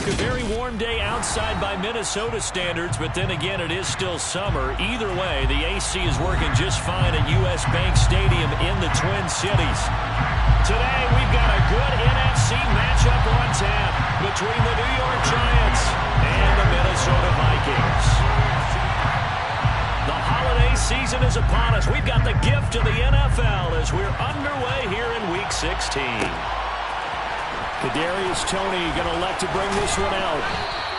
A very warm day outside by Minnesota standards, but then again, it is still summer. Either way, the AC is working just fine at U.S. Bank Stadium in the Twin Cities. Today, we've got a good NFC matchup on tap between the New York Giants and the Minnesota Vikings. The holiday season is upon us. We've got the gift of the NFL as we're underway here in Week 16. Kadarius Toney going to elect to bring this one out.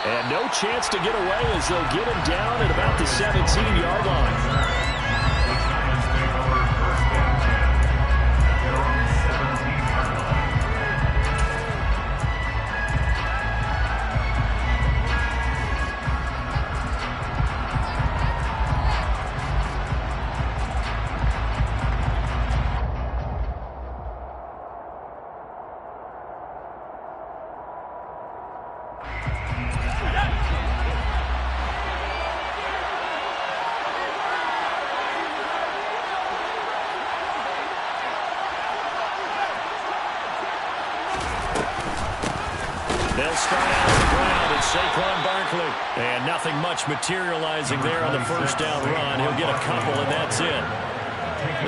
And no chance to get away as they'll get him down at about the 17-yard line. They'll start out on the ground at Saquon Barkley. And nothing much materializing there on the first down run. He'll get a couple, and that's it.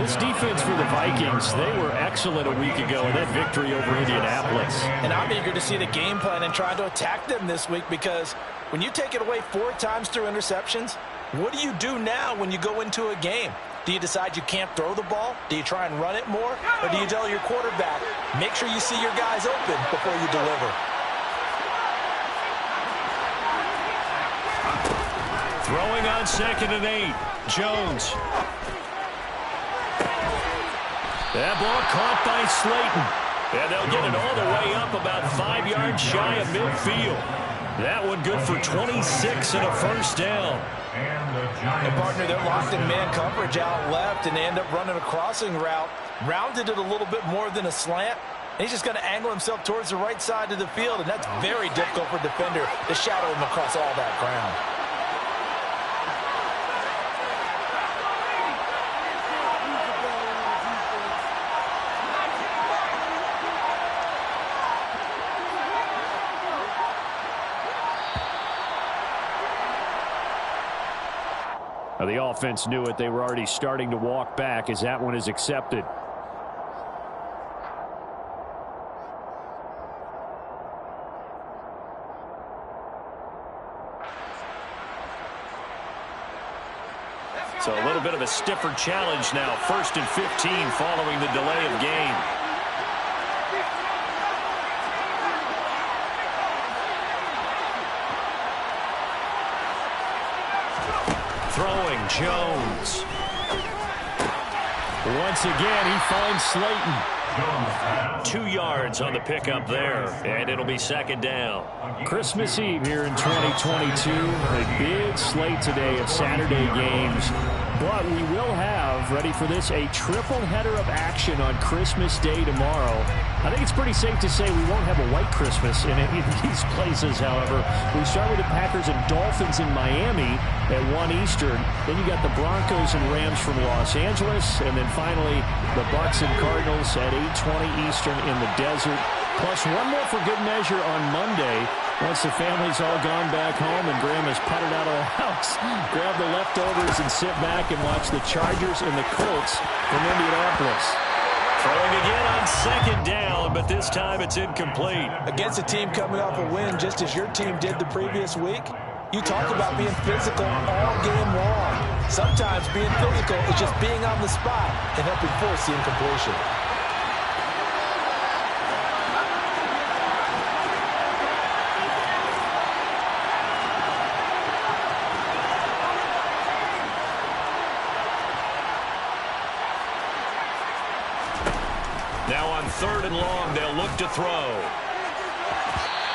This defense for the Vikings, they were excellent a week ago in that victory over Indianapolis. And I'm eager to see the game plan and try to attack them this week, because when you take it away 4 times through interceptions, what do you do now when you go into a game? Do you decide you can't throw the ball? Do you try and run it more? Or do you tell your quarterback, make sure you see your guys open before you deliver? Throwing on 2nd and 8. Jones. That ball caught by Slayton. And they'll get it all the way up about 5 yards shy of midfield. That one good for 26 and a first down. And partner, they're locked in man coverage out left, and they end up running a crossing route. Rounded it a little bit more than a slant. And he's just going to angle himself towards the right side of the field, and that's very difficult for a defender to shadow him across all that ground. The offense knew it. They were already starting to walk back as that one is accepted. So a little bit of a stiffer challenge now. 1st and 15 following the delay of game. Throwing, Jones. Once again, he finds Slayton. 2 yards on the pickup there, and it'll be 2nd down. Christmas Eve here in 2022. A big slate today of Saturday games. But we will have, ready for this, a triple header of action on Christmas Day tomorrow. I think it's pretty safe to say we won't have a white Christmas in any of these places, however. We start with the Packers and Dolphins in Miami at 1 Eastern. Then you got the Broncos and Rams from Los Angeles. And then finally, the Bucs and Cardinals at 8:20 Eastern in the desert. Plus one more for good measure on Monday. Once the family's all gone back home and Graham has putted out of the house, grab the leftovers and sit back and watch the Chargers and the Colts from Indianapolis. Throwing again on 2nd down, but this time it's incomplete. Against a team coming off a win just as your team did the previous week, you talk about being physical all game long. Sometimes being physical is just being on the spot and helping force the incompletion. Now on 3rd and long, they'll look to throw.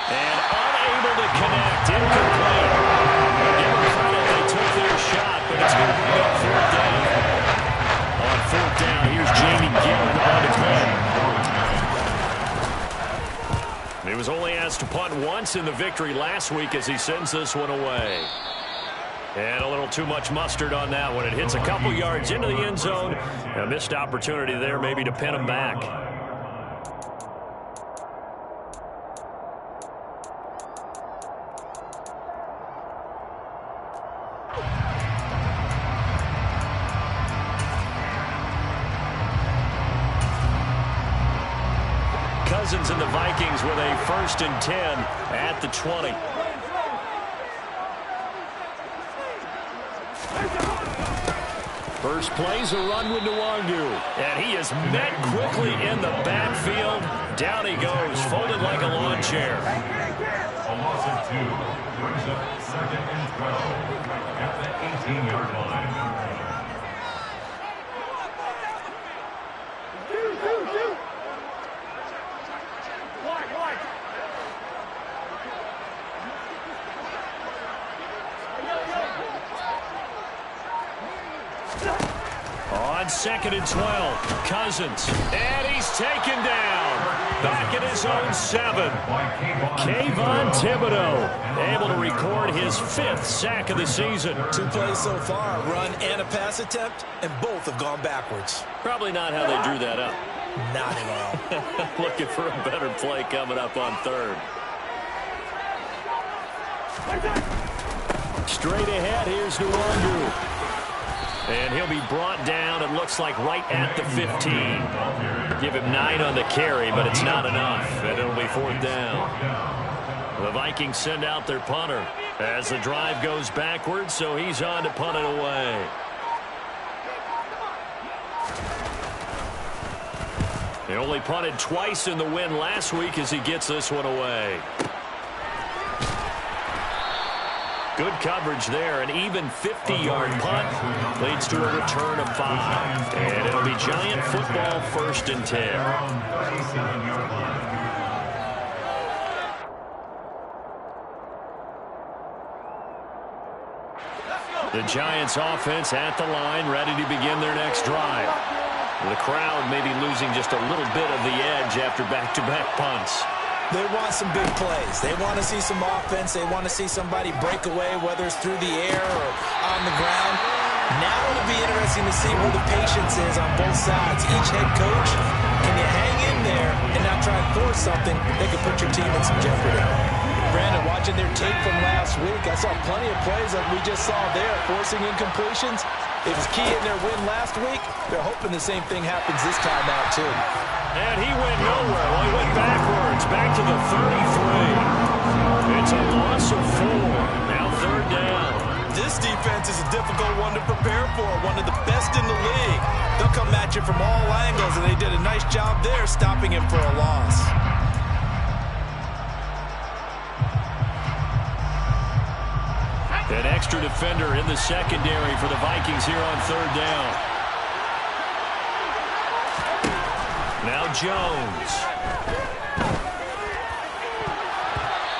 And unable to connect, incomplete. Give them credit, they took their shot, but it's going to bring up 4th down. On 4th down, here's Jamie Gillen on to punt. He was only asked to punt once in the victory last week as he sends this one away. And a little too much mustard on that one. It hits a couple yards into the end zone. A missed opportunity there maybe to pin him back. Cousins and the Vikings with a 1st and 10 at the 20. First play's a run with Nwangu. And he is met quickly in the backfield. Down he goes, folded like a lawn chair. A loss of 2 brings up 2nd and 12 at the 18-yard line. On 2nd and 12, Cousins. And he's taken down. Back at his own 7. Kayvon Thibodeau able to record his 5th sack of the season. 2 plays so far, a run and a pass attempt, and both have gone backwards. Probably not how they drew that up. Not at all. Looking for a better play coming up on 3rd. Straight ahead, here's Nwangu. And he'll be brought down, it looks like, right at the 15. Give him 9 on the carry, but it's not enough. And it'll be 4th down. The Vikings send out their punter as the drive goes backwards, so he's on to punt it away. He only punted twice in the win last week as he gets this one away. Good coverage there. An even 50-yard punt leads to a return of 5. And it'll be Giant football 1st and 10. The Giants offense at the line, ready to begin their next drive. The crowd maybe losing just a little bit of the edge after back-to-back punts. They want some big plays. They want to see some offense. They want to see somebody break away, whether it's through the air or on the ground. Now it'll be interesting to see where the patience is on both sides. Each head coach, can you hang in there and not try and force something that could put your team in some jeopardy? Brandon, watching their tape from last week, I saw plenty of plays like we just saw there, forcing incompletions. It was key in their win last week. They're hoping the same thing happens this time out, too. And he went nowhere. Well, he went backwards, back to the 33. It's a loss of 4. Now 3rd down. This defense is a difficult one to prepare for, one of the best in the league. They'll come at you from all angles, and they did a nice job there stopping him for a loss. An extra defender in the secondary for the Vikings here on 3rd down. Now Jones.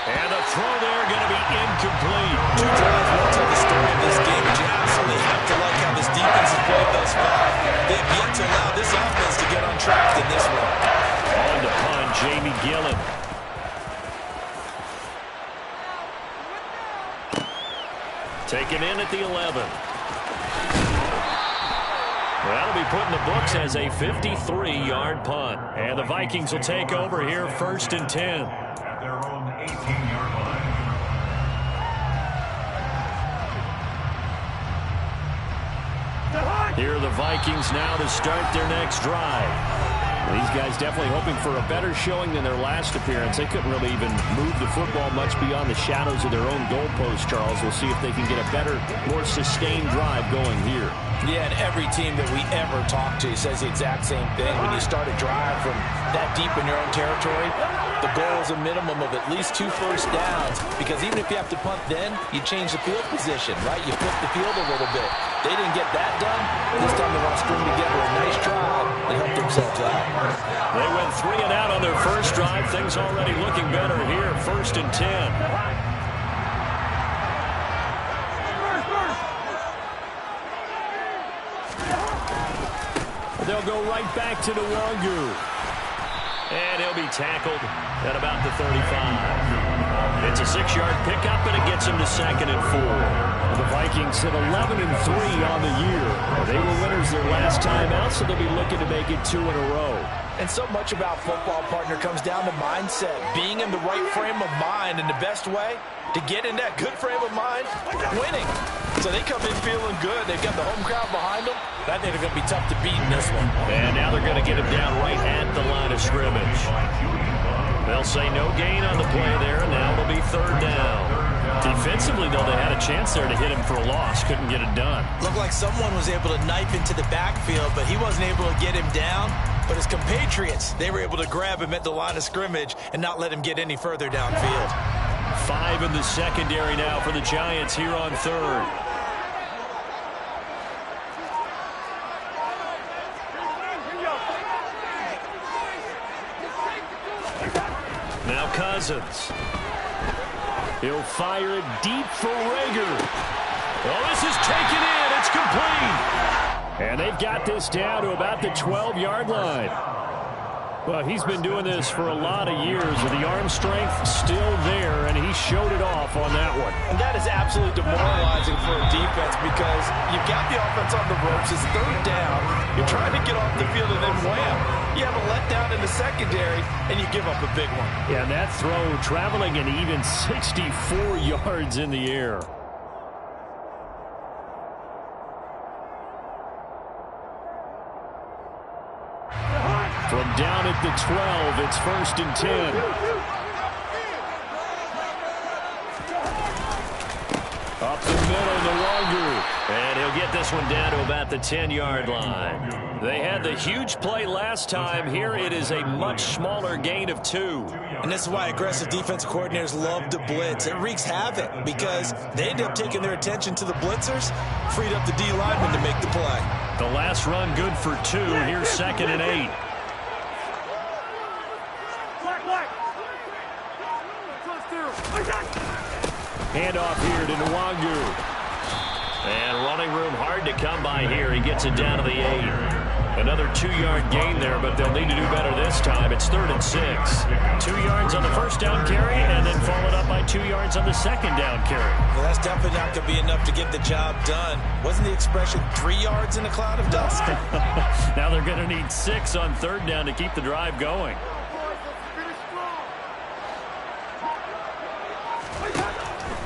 And the throw there going to be incomplete. 2 drives will tell the story of this game, but you absolutely have to like how this defense has played thus far. They have yet to allow this offense to get on track in this one. On the punt, Jamie Gillen. Taken in at the 11. That'll be put in the books as a 53-yard punt. And the Vikings will take over here 1st and 10. At their own 18-yard line. Here are the Vikings now to start their next drive. These guys definitely hoping for a better showing than their last appearance. They couldn't really even move the football much beyond the shadows of their own goalpost, Charles. We'll see if they can get a better, more sustained drive going here. Yeah, and every team that we ever talk to says the exact same thing. When you start a drive from that deep in your own territory, the goal is a minimum of at least 2 first downs, because even if you have to punt then, you change the field position, right? You flip the field a little bit. They didn't get that done. This time they want to string together a nice drive and help themselves out. They went 3 and out on their first drive. Things already looking better here. 1st and 10. They'll go right back to Nwangu. And he'll be tackled at about the 35. It's a 6-yard pickup, and it gets him to 2nd and 4. The Vikings sit 11-3 on the year. They were winners their last time out, so they'll be looking to make it 2 in a row. And so much about football, partner, comes down to mindset. Being in the right frame of mind, and the best way to get in that good frame of mind, winning. So they come in feeling good. They've got the home crowd behind them. I think they're going to be tough to beat in this one. And now they're going to get him down right at the line of scrimmage. They'll say no gain on the play there, and now it'll be third down. Defensively, though, they had a chance there to hit him for a loss. Couldn't get it done. Looked like someone was able to knife into the backfield, but he wasn't able to get him down. But his compatriots, they were able to grab him at the line of scrimmage and not let him get any further downfield. 5 in the secondary now for the Giants here on third. Now Cousins. He'll fire it deep for Rager. Oh, this is taken in. It's complete. And they've got this down to about the 12-yard line. Well, he's been doing this for a lot of years, with the arm strength still there, and he showed it off on that one. And that is absolutely demoralizing for a defense, because you've got the offense on the ropes. It's third down. You're trying to get off the field, and then wham, you have a letdown in the secondary, and you give up a big one. Yeah, and that throw traveling an even 64 yards in the air. From down at the 12, it's 1st and 10. Up the middle, the longer. And he'll get this one down to about the 10-yard line. They had the huge play last time. Here it is a much smaller gain of 2. And this is why aggressive defensive coordinators love to blitz. It wreaks havoc because they end up taking their attention to the blitzers, freed up the D lineman to make the play. The last run good for 2. Here's 2nd and 8. Handoff here to Nwangu. And running room hard to come by here. He gets it down to the 8. Another 2-yard gain there, but they'll need to do better this time. It's 3rd and 6. 2 yards on the first down carry, and then followed up by 2 yards on the second down carry. Well, that's definitely not going to be enough to get the job done. Wasn't the expression 3 yards in a cloud of dust? Now they're going to need 6 on third down to keep the drive going.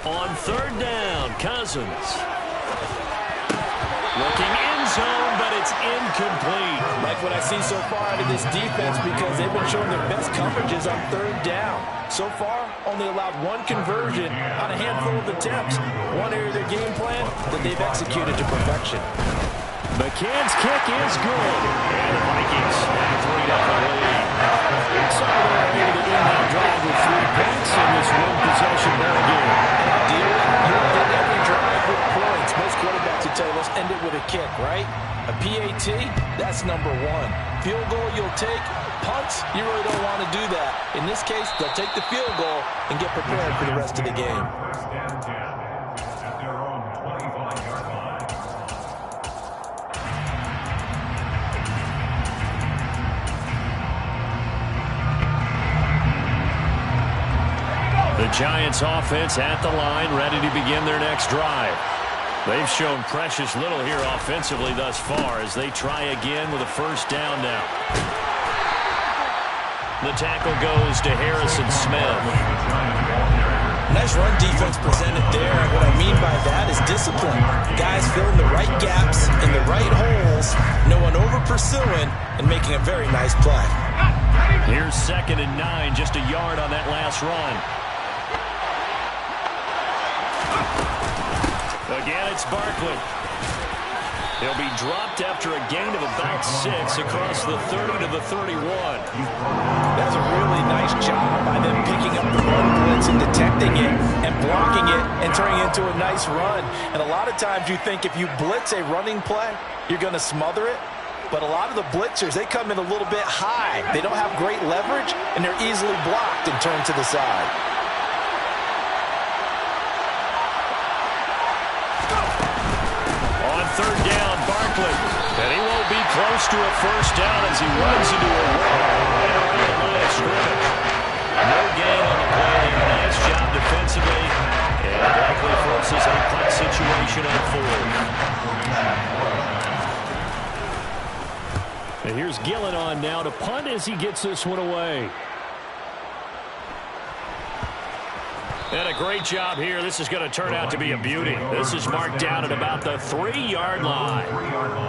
On third down, Cousins. Looking end zone, but it's incomplete. Like what I've seen so far out of this defense, because they've been showing their best coverages on third down. So far, only allowed 1 conversion on a handful of attempts. One area of their game plan that they've executed to perfection. McCann's kick is good. And the Vikings have a 3-0 lead. So they're able to end that drive with 3 points in this one-possession ball game. You end every drive with points. Most quarterbacks would tell you, let's end it with a kick, right? A PAT, that's number 1. Field goal you'll take. Punts, you really don't want to do that. In this case, they'll take the field goal and get prepared for the rest of the game. The Giants offense at the line, ready to begin their next drive. They've shown precious little here offensively thus far as they try again with a first down now. The tackle goes to Harrison Smith. Nice run defense presented there. What I mean by that is discipline. Guys filling the right gaps in the right holes, no one over pursuing, and making a very nice play. Here's 2nd and 9, just a yard on that last run. Again, it's Barkley. He'll be dropped after a gain of about 6 across the 30 to the 31. That's a really nice job by them picking up the run blitz and detecting it and blocking it and turning it into a nice run. And a lot of times you think if you blitz a running play, you're going to smother it. But a lot of the blitzers, they come in a little bit high. They don't have great leverage, and they're easily blocked and turned to the side. Third down, Barkley. And he won't be close to a first down as he runs into a wall right around the line of scrimmage. No gain on the play. Nice job defensively. And likely forces a punt situation on 4th. And here's Gillen on now to punt as he gets this one away. And a great job here. This is going to turn out to be a beauty. This is marked down at about the 3-yard line.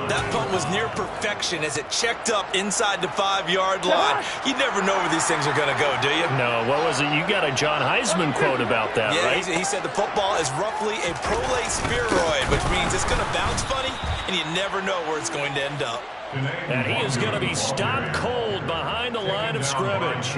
That punt was near perfection as it checked up inside the 5-yard line. You never know where these things are going to go, do you? No, what was it? You got a John Heisman quote about that, right? He said the football is roughly a prolate spheroid, which means it's going to bounce funny, and you never know where it's going to end up. And he is going to be stopped cold behind the line of scrimmage.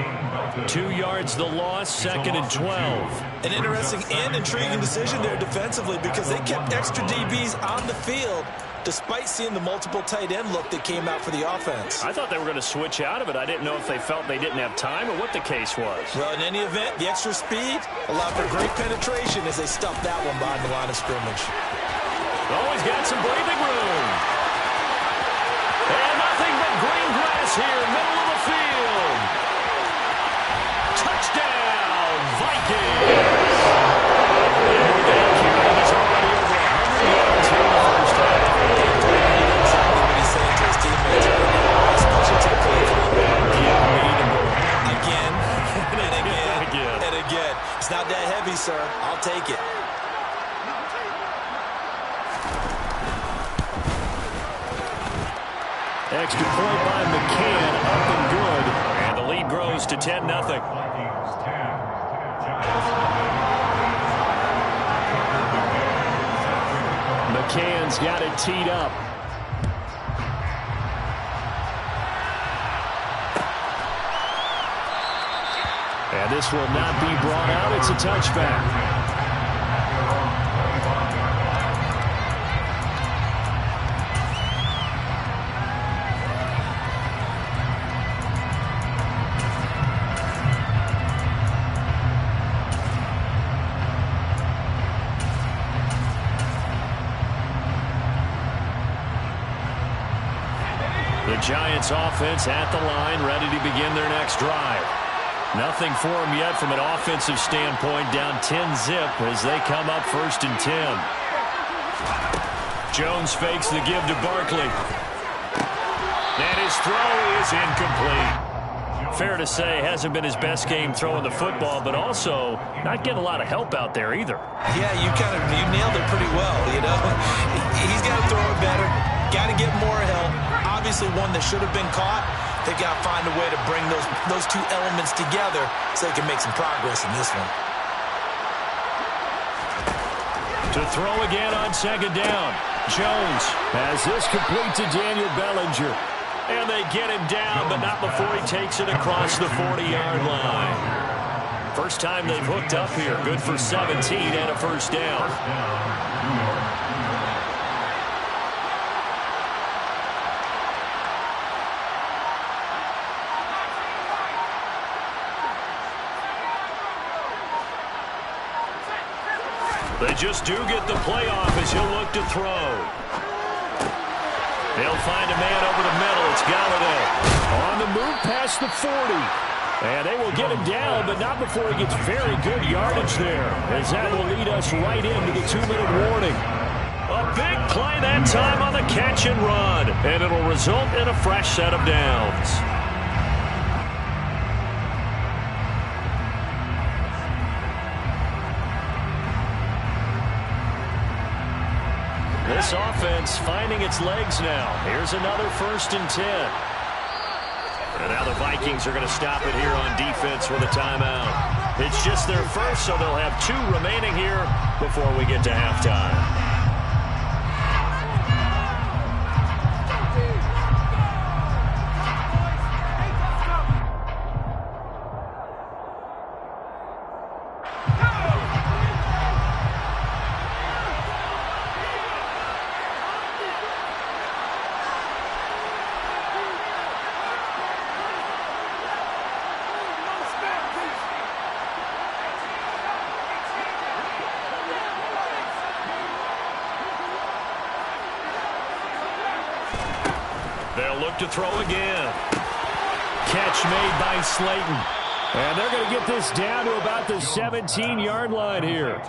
2 yards the loss, 2nd and 12. An interesting and intriguing decision there defensively because they kept extra DBs on the field despite seeing the multiple tight end look that came out for the offense. I thought they were going to switch out of it. I didn't know if they felt they didn't have time or what the case was. Well, in any event, the extra speed allowed for great penetration as they stuffed that one behind the line of scrimmage. Always got some breathing room. And nothing but green grass here, middle of the field. Touchdown, Vikings. He's already over 100 yards here in the first half. Exactly what he's saying to his teammates right now. Special team plays. Again, and again, and again. It's not that heavy, sir. I'll take it. Extra point by McCann, up and good. And the lead grows to 10-0. McCann's got it teed up. And this will not be brought out. It's a touchback. The Giants offense at the line, ready to begin their next drive. Nothing for them yet from an offensive standpoint, down 10-zip as they come up 1st and 10. Jones fakes the give to Barkley. And his throw is incomplete. Fair to say, hasn't been his best game throwing the football, but also not getting a lot of help out there either. Yeah, you nailed it pretty well, you know. He's got to throw it better, got to get more help. Obviously one that should have been caught. They've got to find a way to bring those two elements together so they can make some progress in this one. To throw again on 2nd down. Jones has this complete to Daniel Bellinger. And they get him down, but not before he takes it across the 40-yard line. First time they've hooked up here. Good for 17 and a 1st down. They just do get the playoff as he'll look to throw. They'll find a man over the middle. It's Galladay. On the move past the 40. And they will get him down, but not before he gets very good yardage there, as that will lead us right into the 2-minute warning. A big play that time on the catch and run, and it'll result in a fresh set of downs. This offense finding its legs now. Here's another 1st and 10. And now the Vikings are going to stop it here on defense with a timeout. It's just their first, so they'll have 2 remaining here before we get to halftime. They'll look to throw again. Catch made by Slayton. And they're going to get this down to about the 17-yard line here.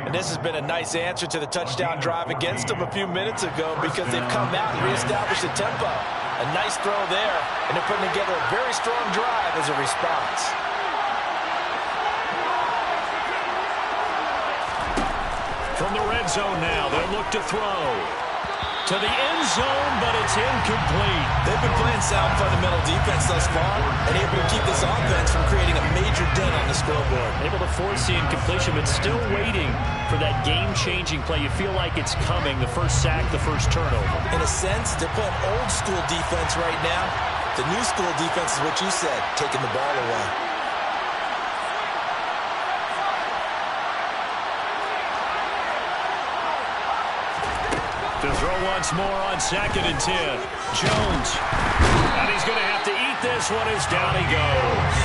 And this has been a nice answer to the touchdown drive against them a few minutes ago because they've come out and reestablished the tempo. A nice throw there, and they're putting together a very strong drive as a response. From the red zone now, they'll look to throw. To the end zone, but it's incomplete. They've been playing sound fundamental defense thus far and able to keep this offense from creating a major dent on the scoreboard. Able to force the incompletion, but still waiting for that game-changing play. You feel like it's coming, the first sack, the first turnover. In a sense, they're playing old-school defense right now. The new-school defense is what you said, taking the ball away. To throw once more on 2nd and 10. Jones. And he's going to have to eat this one as down he goes.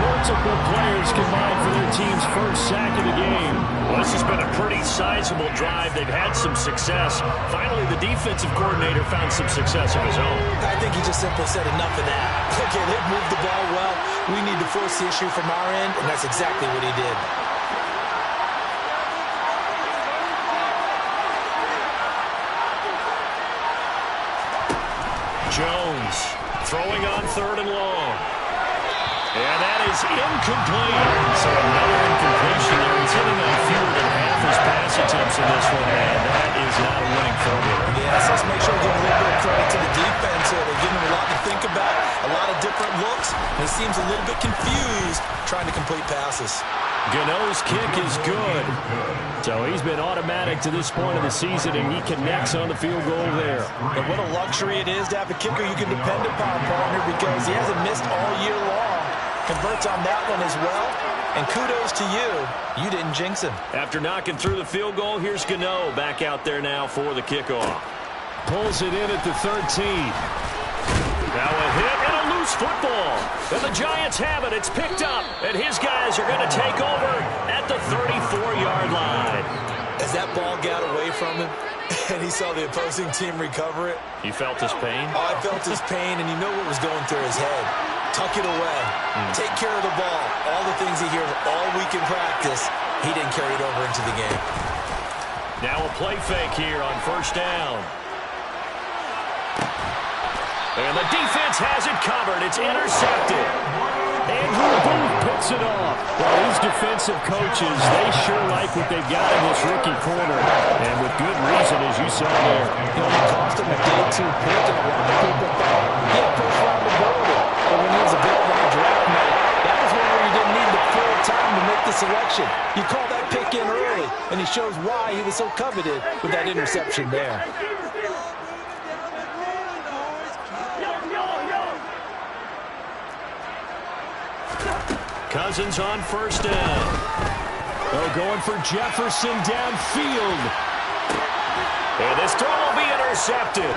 Multiple players combined for their team's first sack of the game. Well, this has been a pretty sizable drive. They've had some success. Finally, the defensive coordinator found some success of his own. I think he just simply said enough of that. Okay, they've moved the ball well. We need to force the issue from our end, and that's exactly what he did. Jones throwing on 3rd and long. And that is incomplete. So another incompletion there. He's hitting on fewer than half his pass attempts in this one, and that is not a winning formula. Yes, let's make sure we give a little bit of credit to the defense here. They're giving him a lot to think about, a lot of different looks, and he seems a little bit confused trying to complete passes. Gano's kick is good. So he's been automatic to this point of the season, and he connects on the field goal there. And what a luxury it is to have a kicker you can depend upon, partner, because he hasn't missed all year long. Converts on that one as well. And kudos to you. You didn't jinx him. After knocking through the field goal, here's Gano back out there now for the kickoff. Pulls it in at the 13. Now a hit and a loose football. And the Giants have it. It's picked up. And his guys are going to take over at the 34-yard line. As that ball got away from him and he saw the opposing team recover it. You felt his pain? Oh, I felt his pain, and you know what was going through his head. Tuck it away. Take care of the ball. All the things he hears all week in practice, he didn't carry it over into the game. Now a play fake here on 1st down. And the defense has it covered. It's intercepted. Andrew Booth picks it off. Well, these defensive coaches, they sure like what they've got in this rookie corner. And with good reason, as you saw there. You know, it cost him a day 2 pick, and a lot of people thought, yeah, first round of building. But when he was available on draft night, that was one where you didn't need the full time to make the selection. You call that pick in early, and he shows why he was so coveted with that interception there. Cousins on 1st down. Oh, going for Jefferson downfield. And this throw will be intercepted.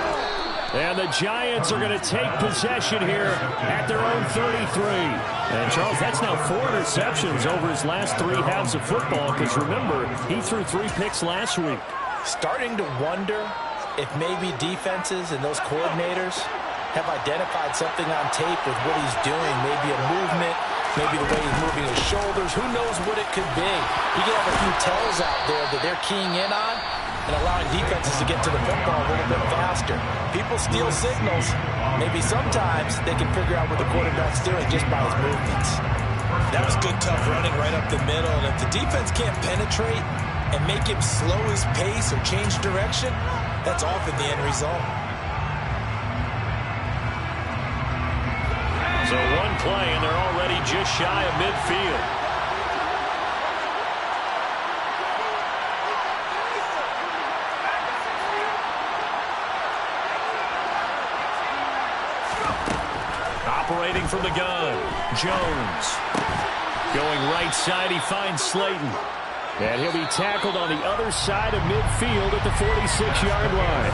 And the Giants are going to take possession here at their own 33. And, Charles, that's now 4 interceptions over his last 3 halves of football, because, remember, he threw 3 picks last week. Starting to wonder if maybe defenses and those coordinators have identified something on tape with what he's doing, maybe a movement, maybe the way he's moving his shoulders. Who knows what it could be? He could have a few tells out there that they're keying in on and allowing defenses to get to the football a little bit faster. People steal signals. Maybe sometimes they can figure out what the quarterback's doing just by his movements. That was good, tough running right up the middle. And if the defense can't penetrate and make him slow his pace or change direction, that's often the end result. So one play, and they're already just shy of midfield. Operating from the gun, Jones. Going right side, he finds Slayton. And he'll be tackled on the other side of midfield at the 46-yard line.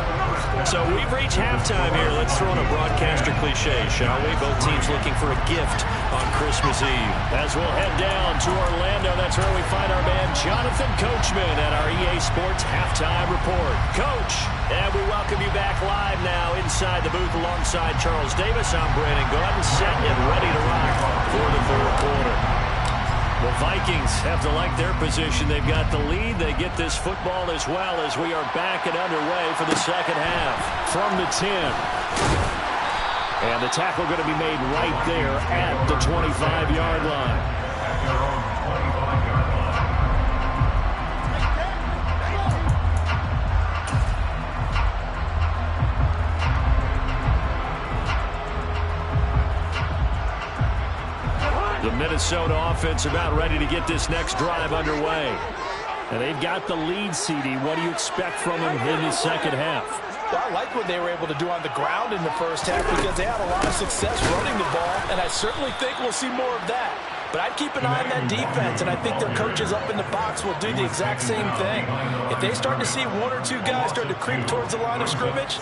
So we've reached halftime here. Let's throw in a broadcaster cliche, shall we? Both teams looking for a gift on Christmas Eve. As we'll head down to Orlando, that's where we find our man Jonathan Coachman at our EA Sports Halftime Report. Coach, and we welcome you back live now inside the booth alongside Charles Davis. I'm Brandon Gordon, set and ready to rock for the 4th quarter. The Vikings have to like their position. They've got the lead. They get this football as well as we are back and underway for the second half. From the 10. And the tackle going to be made right there at the 25-yard line. Minnesota offense about ready to get this next drive underway. And they've got the lead, CD. What do you expect from them in the second half? Well, I like what they were able to do on the ground in the first half because they had a lot of success running the ball, and I certainly think we'll see more of that. But I'd keep an eye on that defense, and I think their coaches up in the box will do the exact same thing. If they start to see one or two guys start to creep towards the line of scrimmage,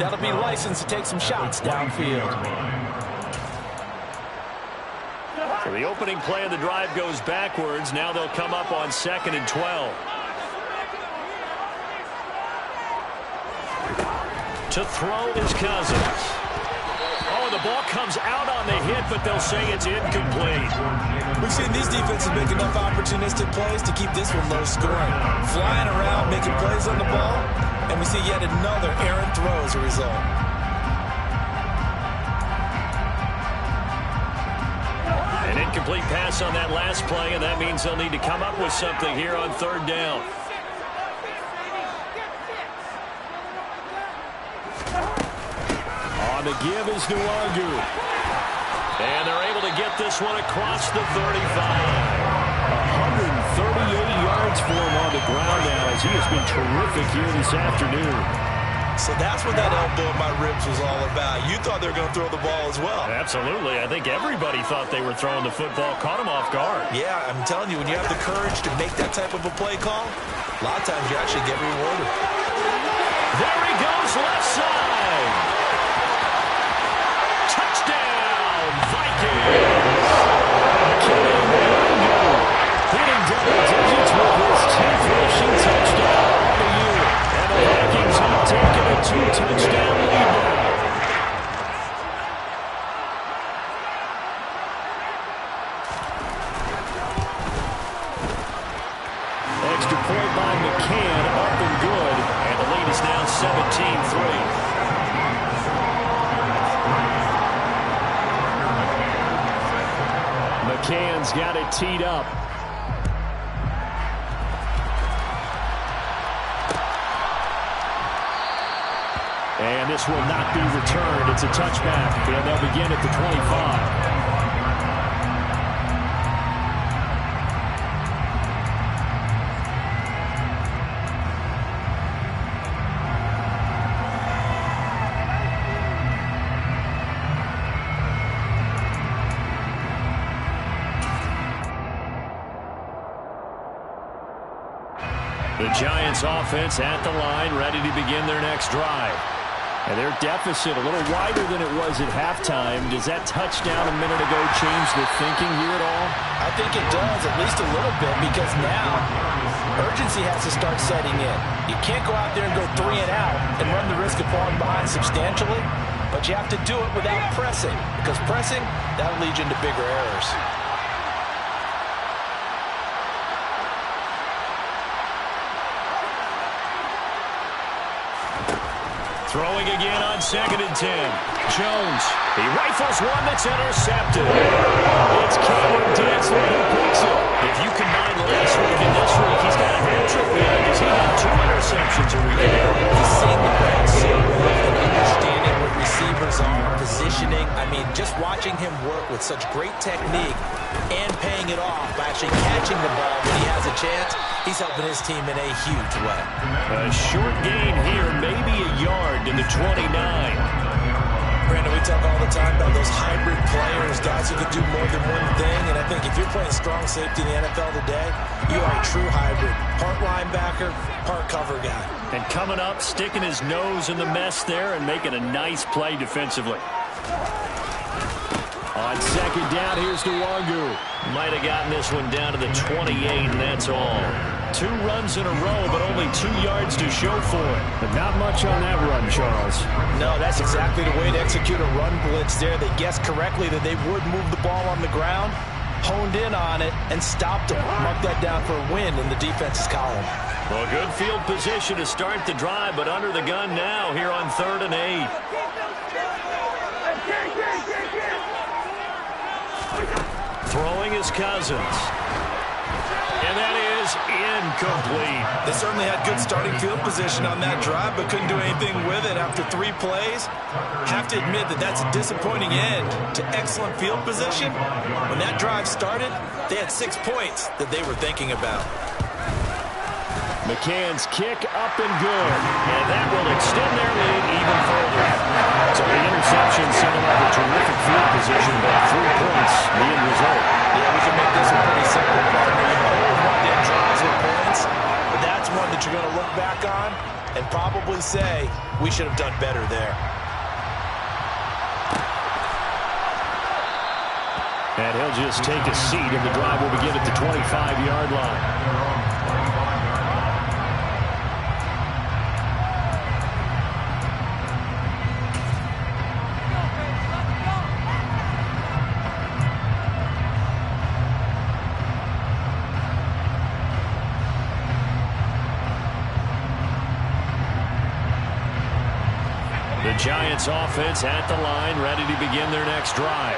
that'll be licensed to take some shots downfield. So the opening play of the drive goes backwards. Now they'll come up on 2nd and 12. To throw is Cousins. Oh, the ball comes out on the hit, but they'll say it's incomplete. We've seen these defenses make enough opportunistic plays to keep this one low scoring. Flying around, making plays on the ball, and we see yet another errant throw as a result. An incomplete pass on that last play, and that means they'll need to come up with something here on 3rd down. On the give is Nwangu. And they're able to get this one across the 35. 138 yards for him on the ground now as he has been terrific here this afternoon. So that's what that elbow in my ribs was all about. You thought they were going to throw the ball as well. Absolutely. I think everybody thought they were throwing the football. Caught him off guard. Yeah, I'm telling you, when you have the courage to make that type of a play call, a lot of times you actually get rewarded. There he goes, left side. Touchdown, Vikings! Hitting double digits with his 10th rushing touchdown on the year. And the Vikings have taken a 2-touchdown lead now. Extra point by McCann, up and good. And the lead is now 17-3. McCann's got it teed up. And this will not be returned. It's a touchback, and they'll begin at the 25. The Giants offense at the line, ready to begin their next drive. And their deficit a little wider than it was at halftime. Does that touchdown a minute ago change the thinking here at all? I think it does, at least a little bit, because now urgency has to start setting in. You can't go out there and go 3 and out and run the risk of falling behind substantially, but you have to do it without pressing, because pressing, that'll lead you into bigger errors. Throwing again on 2nd and 10. Jones, he rifles one that's intercepted. It's Cameron Deathrow who picks it. If you combine last week and this week, he's got a hat-trick because he had 2 interceptions a week ago. He's seeing the ball so well and understanding what receivers are, positioning. I mean, just watching him work with such great technique and paying it off by actually catching the ball when he has a chance, he's helping his team in a huge way. A short gain here, maybe a yard to the 29. Brandon, we talk all the time about those hybrid players, guys who can do more than one thing, and I think if you're playing strong safety in the NFL today, you are a true hybrid. Part linebacker, part cover guy. And coming up, sticking his nose in the mess there and making a nice play defensively. On 2nd down, here's Nwangu. Might have gotten this one down to the 28, and that's all. 2 runs in a row, but only 2 yards to show for it. But not much on that run, Charles. No, that's exactly the way to execute a run blitz there. They guessed correctly that they would move the ball on the ground, honed in on it, and stopped them. Mark that down for a win in the defense's column. Well, good field position to start the drive, but under the gun now here on 3rd and 8. Throwing is Cousins. And that is incomplete. They certainly had good starting field position on that drive, but couldn't do anything with it after 3 plays. Have to admit that that's a disappointing end to excellent field position. When that drive started, they had 6 points that they were thinking about. McCann's kick up and good, and that will extend their lead even further. So the interception set them up a terrific field position, but 3 points, the end result. Yeah, we can make this a pretty simple partner. You always want to get drives with points, but that's one that you're going to look back on and probably say, we should have done better there. And he'll just take a seat, and the drive will begin at the 25-yard line. The Giants offense at the line, ready to begin their next drive.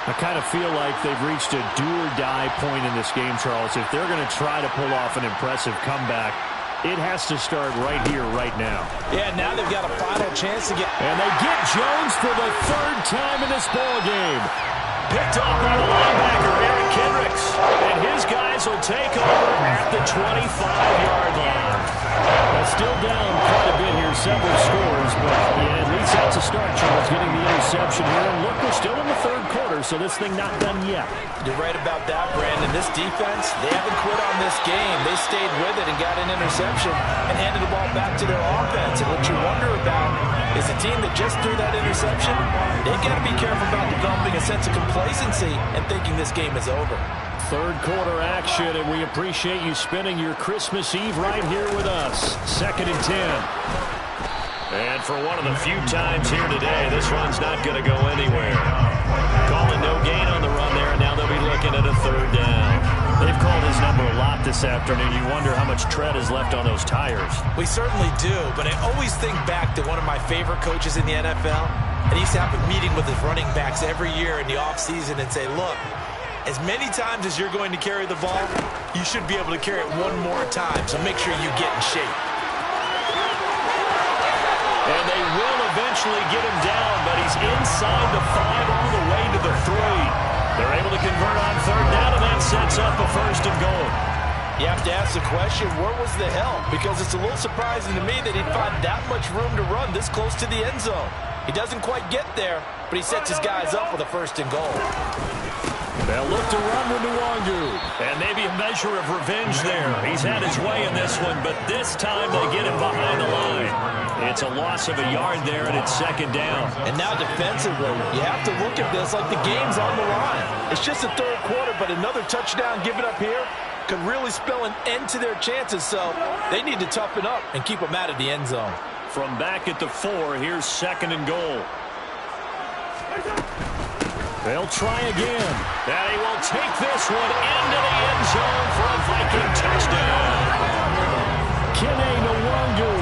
I kind of feel like they've reached a do-or-die point in this game, Charles. If they're going to try to pull off an impressive comeback, it has to start right here, right now. Yeah, now they've got a final chance to get... And they get Jones for the 3rd time in this ball game. Picked off by the linebacker, Eric Kendricks. And his guys will take over at the 25-yard line. Still down quite a bit here, several scores, but yeah, at least that's a start, Charles, getting the interception here. And look, we're still in the 3rd quarter, so this thing not done yet. You're right about that, Brandon. This defense, they haven't quit on this game. They stayed with it and got an interception and handed the ball back to their offense. And what you wonder about is a team that just threw that interception, they've got to be careful about developing a sense of complacency and thinking this game is over. 3rd quarter action, and we appreciate you spending your Christmas Eve right here with us. 2nd and 10. And for one of the few times here today, this run's not going to go anywhere. Calling no gain on the run there, and now they'll be looking at a 3rd down. They've called his number a lot this afternoon. You wonder how much tread is left on those tires. We certainly do, but I always think back to one of my favorite coaches in the NFL, and he used to have a meeting with his running backs every year in the offseason and say, look, as many times as you're going to carry the ball, you should be able to carry it one more time, so make sure you get in shape. And they will eventually get him down, but he's inside the 5 all the way to the 3. They're able to convert on 3rd down, and that sets up a 1st and goal. You have to ask the question, where was the help? Because it's a little surprising to me that he'd find that much room to run this close to the end zone. He doesn't quite get there, but he sets his guys up with a 1st and goal. They'll look to run with Nwangu. And maybe a measure of revenge there. He's had his way in this one, but this time they get him behind the line. It's a loss of a yard there, and it's 2nd down. And now defensively, you have to look at this like the game's on the line. It's just the 3rd quarter, but another touchdown given up here could really spell an end to their chances, so they need to toughen up and keep them out of the end zone. From back at the 4, here's 2nd and goal. They'll try again. And he will take this one into the end zone for a Viking touchdown. Kene Nwangu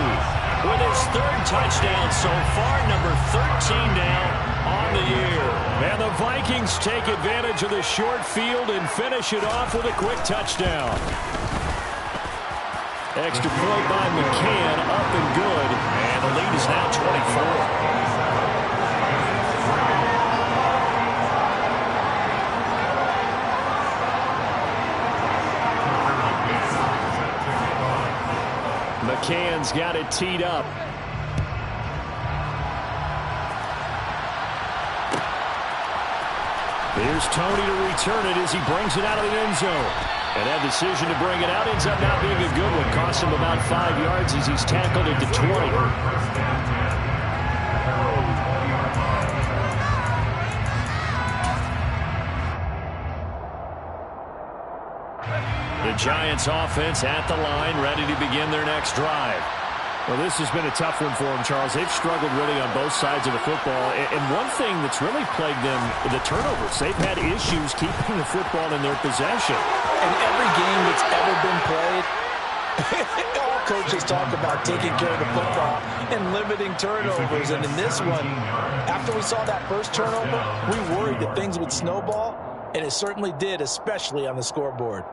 with his 3rd touchdown so far, number 13 now on the year. And the Vikings take advantage of the short field and finish it off with a quick touchdown. Extra point by McCann, up and good. And the lead is now 24. McCann's got it teed up. Here's Tony to return it as he brings it out of the end zone. And that decision to bring it out ends up not being a good one. Costs him about 5 yards as he's tackled at the 20. The Giants offense at the line, ready to begin their next drive. Well, this has been a tough one for them, Charles. They've struggled really on both sides of the football. And one thing that's really plagued them, the turnovers. They've had issues keeping the football in their possession. In every game that's ever been played, all coaches talk about taking care of the football and limiting turnovers. And in this one, after we saw that first turnover, we worried that things would snowball, and it certainly did, especially on the scoreboard.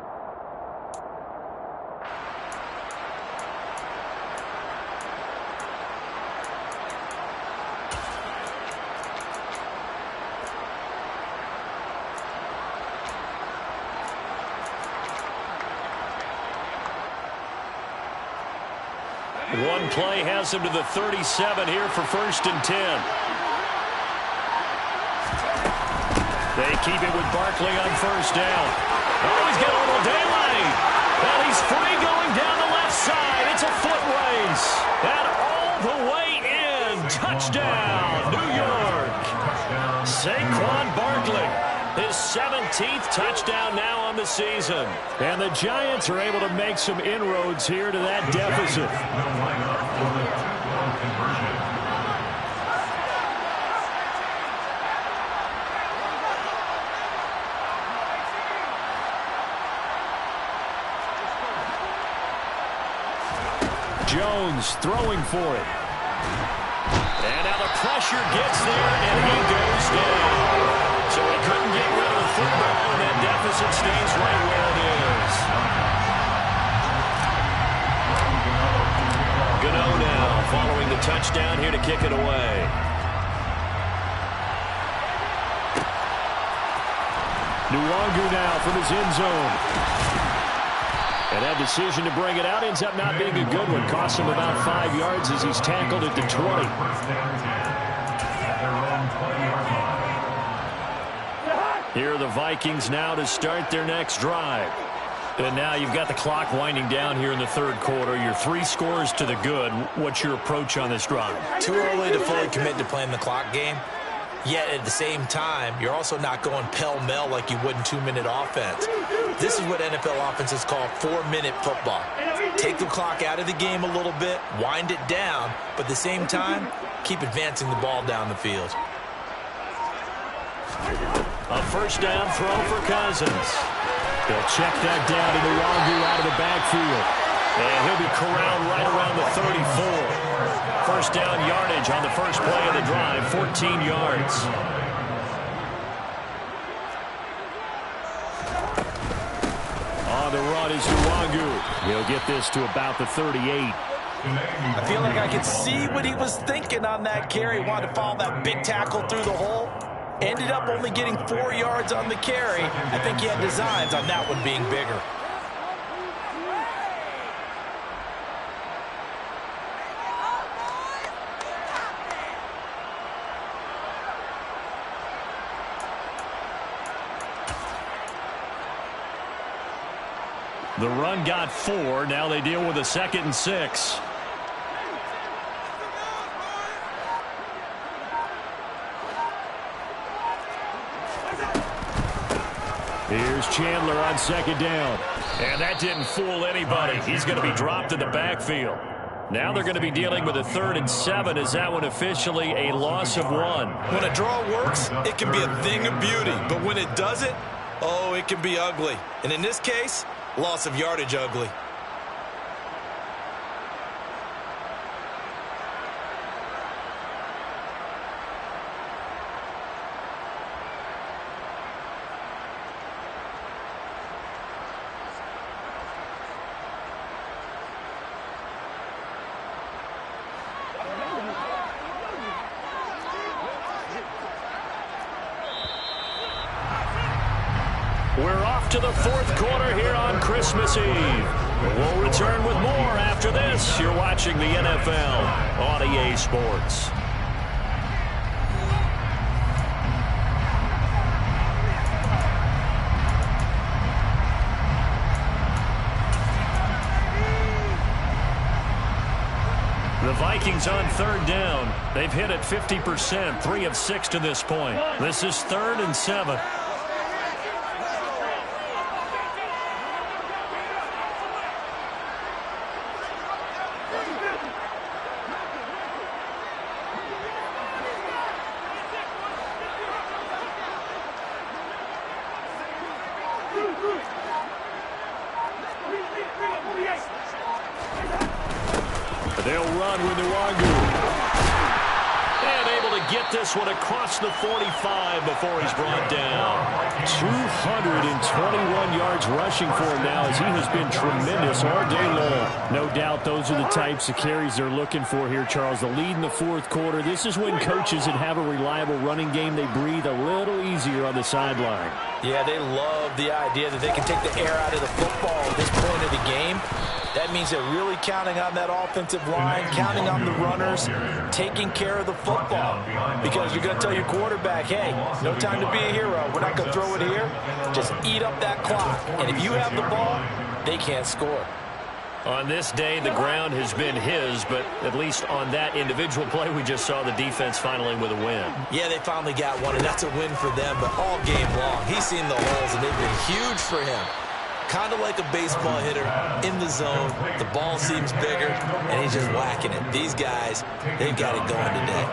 One play has him to the 37 here for 1st and 10. They keep it with Barkley on 1st down. Oh, he's got a little daylight. And he's free going down the left side. It's a foot race. And all the way in. Touchdown, New York. Saquon Barkley. His 17th touchdown now on the season. And the Giants are able to make some inroads here to that deficit. Jones throwing for it. And now the pressure gets there, and he goes down. So he couldn't get rid of the football, and that deficit stays right where it is. Gano now following the touchdown here to kick it away. Nwangu now from his end zone. And that decision to bring it out ends up not being a good one. Costs him about 5 yards as he's tackled at the 20. Here are the Vikings now to start their next drive. And now you've got the clock winding down here in the 3rd quarter. You're 3 scores to the good. What's your approach on this drive? Too early to fully commit to playing the clock game. Yet at the same time, you're also not going pell-mell like you would in 2-minute offense. This is what NFL offenses call 4-minute football. Take the clock out of the game a little bit, wind it down, but at the same time, keep advancing the ball down the field. A 1st down throw for Cousins. They'll check that down to Nwangu out of the backfield. And he'll be corralled right around the 34. 1st down yardage on the first play of the drive, 14 yards. On the run is Nwangu. He'll get this to about the 38. I feel like I could see what he was thinking on that carry. Wanted to follow that big tackle through the hole. Ended up only getting 4 yards on the carry. I think he had designs on that one being bigger. The run got 4. Now they deal with a 2nd and 6. Here's Chandler on 2nd down. And that didn't fool anybody. He's going to be dropped in the backfield. Now they're going to be dealing with a 3rd and 7. Is that one officially a loss of 1? When a draw works, it can be a thing of beauty. But when it doesn't, oh, it can be ugly. And in this case, loss of yardage ugly. We're off to the 4th quarter here on Christmas Eve. We'll return with more after this. You're watching the NFL on EA Sports. The Vikings on 3rd down. They've hit it 50%, 3 of 6 to this point. This is 3rd and 7. They'll run with Nwangu. And able to to get this one across the 45 before he's brought down. 221 yards rushing for him now, as he has been tremendous all day long. No doubt those are the types of carries they're looking for here, Charles. The lead in the fourth quarter. This is when coaches that have a reliable running game, they breathe a little easier on the sideline. Yeah, they love the idea that they can take the air out of the football at this point of the game. That means they're really counting on that offensive line, counting on the runners, taking care of the football. Because you're going to tell your quarterback, hey, no time to be a hero. We're not going to throw it here. Just eat up that clock. And if you have the ball, they can't score. On this day, the ground has been his, but at least on that individual play, we just saw the defense finally with a win. Yeah, they finally got one, and that's a win for them. But all game long, he's seen the holes, and they've been huge for him. Kind of like a baseball hitter in the zone. The ball seems bigger, and he's just whacking it. These guys, they've got it going today.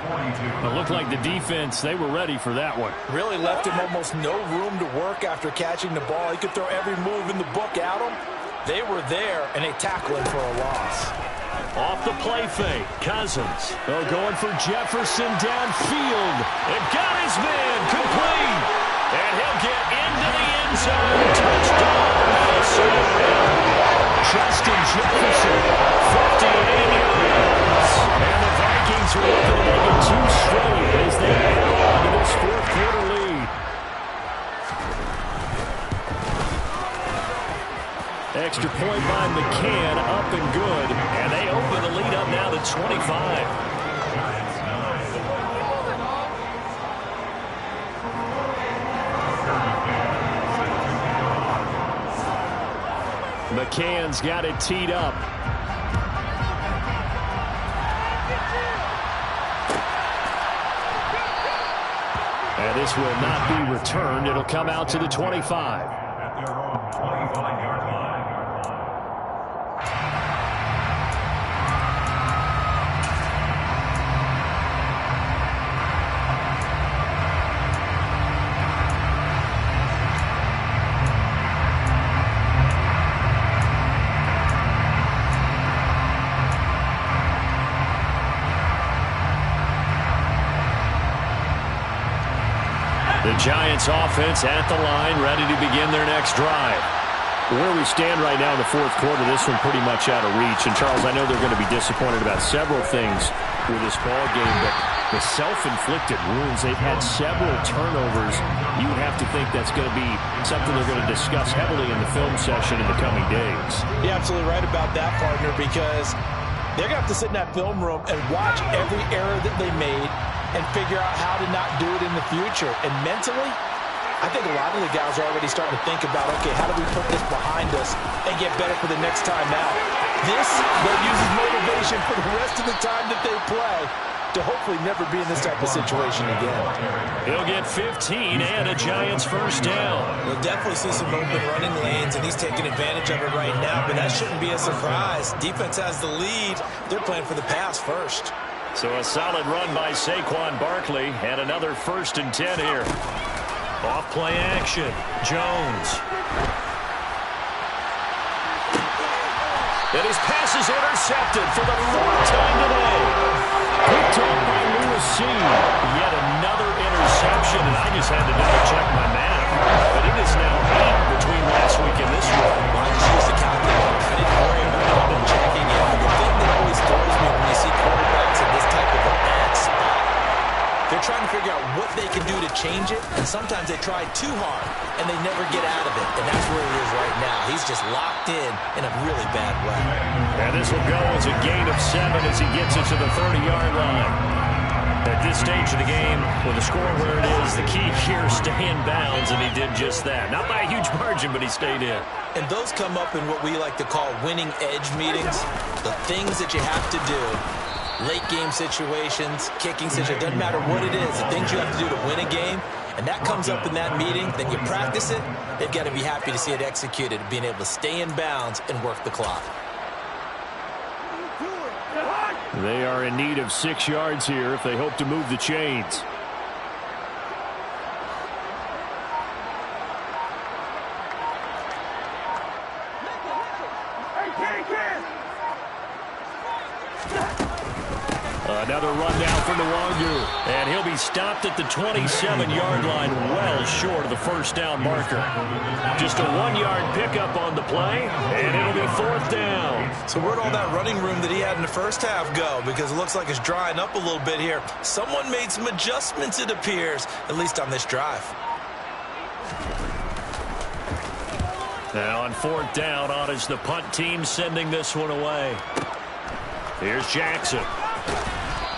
It looked like the defense, they were ready for that one. Really left him almost no room to work after catching the ball. He could throw every move in the book at him. They were there, and they tackled him for a loss. Off the play fake, Cousins. Oh, going for Jefferson downfield. It got his man complete. And he'll get into the end zone. Touchdown, Minnesota. Justin Jefferson, 58 yards. And the Vikings are looking to make it 2 straight as they hang on to this fourth quarter lead. Extra point by McCann, up and good. And they open the lead up now to 25. McCann's got it teed up. And this will not be returned. It'll come out to the 25. At their own 25-yard line. The Giants offense at the line, ready to begin their next drive. Where we stand right now in the fourth quarter, this one pretty much out of reach. And, Charles, I know they're going to be disappointed about several things with this ball game, but the self-inflicted wounds, they've had several turnovers. You would have to think that's going to be something they're going to discuss heavily in the film session in the coming days. You're absolutely right about that, partner, because they're going to have to sit in that film room and watch every error that they made and figure out how to not do it in the future. And mentally, I think a lot of the guys are already starting to think about, okay, how do we put this behind us and get better for the next time out? This will use as motivation for the rest of the time that they play to hopefully never be in this type of situation again. He'll get 15 and a Giants first down. We'll definitely see some open running lanes, and he's taking advantage of it right now, but that shouldn't be a surprise. Defense has the lead. They're playing for the pass first. So a solid run by Saquon Barkley, and another 1st and 10 here. Off play action, Jones. And his pass is intercepted for the 4th time today. Picked up by Lewis C. Yet another interception, and I just had to double check my math. But it is now 8 between last week and this week. Well, I just used the calculator. I didn't worry about it. I've been checking it. The thing that always throws me when you see quarterbacks in this type of a bad spot, they're trying to figure out what they can do to change it, and sometimes they try too hard, and they never get out of it, and that's where he is right now. He's just locked in a really bad way. And this will go as a gain of 7 as he gets it to the 30-yard line. At this stage of the game, with the score where it is, the key here, stay in bounds, and he did just that. Not by a huge margin, but he stayed in. And those come up in what we like to call winning edge meetings, the things that you have to do. Late game situations, kicking situations, doesn't matter what it is, the things you have to do to win a game, and that comes up in that meeting, then you practice it, they've got to be happy to see it executed, being able to stay in bounds and work the clock. They are in need of 6 yards here if they hope to move the chains. Another run now for Nwangu. And he'll be stopped at the 27-yard line, well short of the first down marker. Just a 1-yard pickup on the play, and it'll be 4th down. So where'd all that running room that he had in the first half go? Because it looks like it's drying up a little bit here. Someone made some adjustments, it appears, at least on this drive. Now on 4th down, on is the punt team sending this one away. Here's Jackson.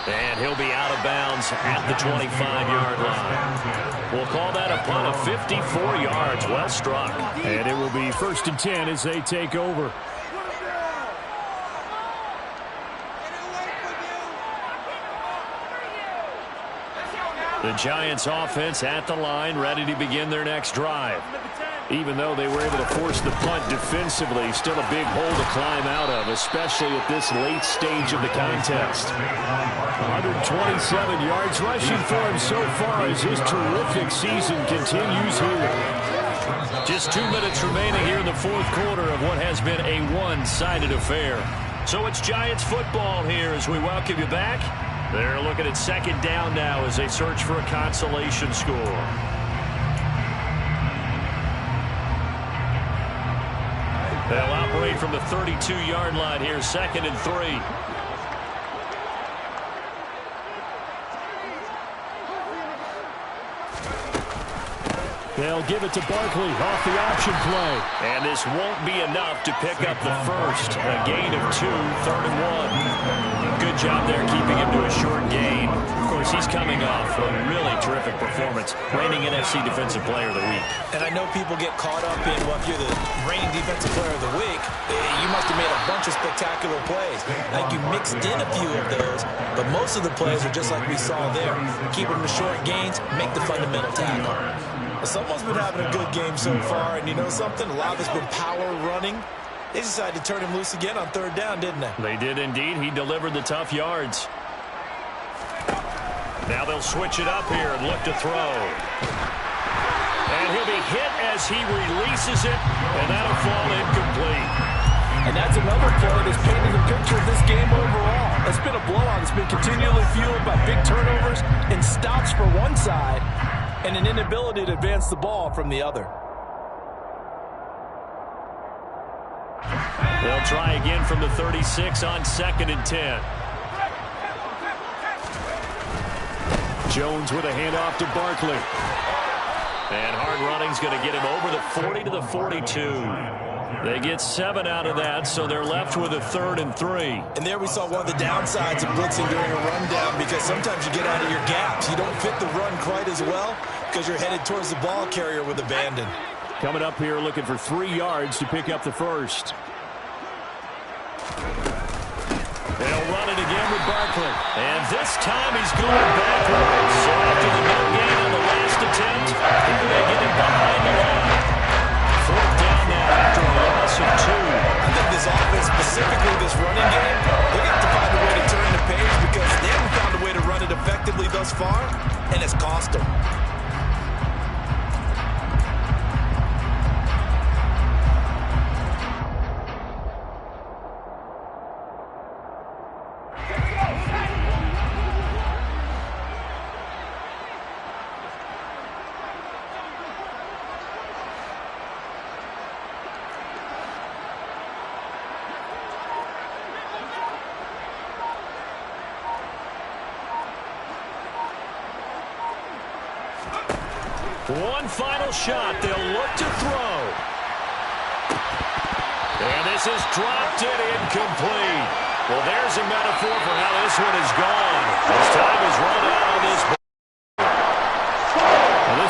And he'll be out of bounds at the 25-yard line. We'll call that a punt of 54 yards. Well struck. And it will be 1st and 10 as they take over. The Giants offense at the line, ready to begin their next drive. Even though they were able to force the punt defensively, still a big hole to climb out of, especially at this late stage of the contest. 127 yards rushing for him so far as his terrific season continues here. Just 2 minutes remaining here in the 4th quarter of what has been a one-sided affair. So it's Giants football here as we welcome you back. They're looking at 2nd down now as they search for a consolation score. They'll operate from the 32-yard line here, 2nd and 3. They'll give it to Barkley off the option play. And this won't be enough to pick up the first. A gain of 2, 3rd and 1. Good job there keeping him to a short gain. Of course, he's coming off a really terrific performance, reigning NFC Defensive Player of the Week. And I know people get caught up in, well, if you're the reigning Defensive Player of the Week, you must have made a bunch of spectacular plays. Like you mixed in a few of those, but most of the plays are just like we saw there. Keep them to short gains, make the fundamental tackle. Someone's been having a good game so far, and you know something? A lot of it's been power running. They decided to turn him loose again on 3rd down, didn't they? They did indeed. He delivered the tough yards. Now they'll switch it up here and look to throw. And he'll be hit as he releases it, and that'll fall incomplete. And that's another play that's painting the picture of this game overall. It's been a blowout. It's been continually fueled by big turnovers and stops for one side and an inability to advance the ball from the other. They'll try again from the 36 on 2nd and 10. Jones with a handoff to Barkley. And hard running's going to get him over the 40 to the 42. They get 7 out of that, so they're left with a 3rd and 3. And there we saw one of the downsides of blitzing during a rundown, because sometimes you get out of your gaps. You don't fit the run quite as well because you're headed towards the ball carrier with abandon. Coming up here looking for 3 yards to pick up the first. They'll run it again with Barkley. And this time he's going backwards. So after the no gain on the last attempt, they get him behind the line. 4th down now after a loss of 2. I think this offense, specifically this running game, they're going to have to find a way to turn the page because they haven't found a way to run it effectively thus far, and it's cost them. One final shot. They'll look to throw. And this is dropped and incomplete. Well, there's a metaphor for how this one is gone. As time is run out on this.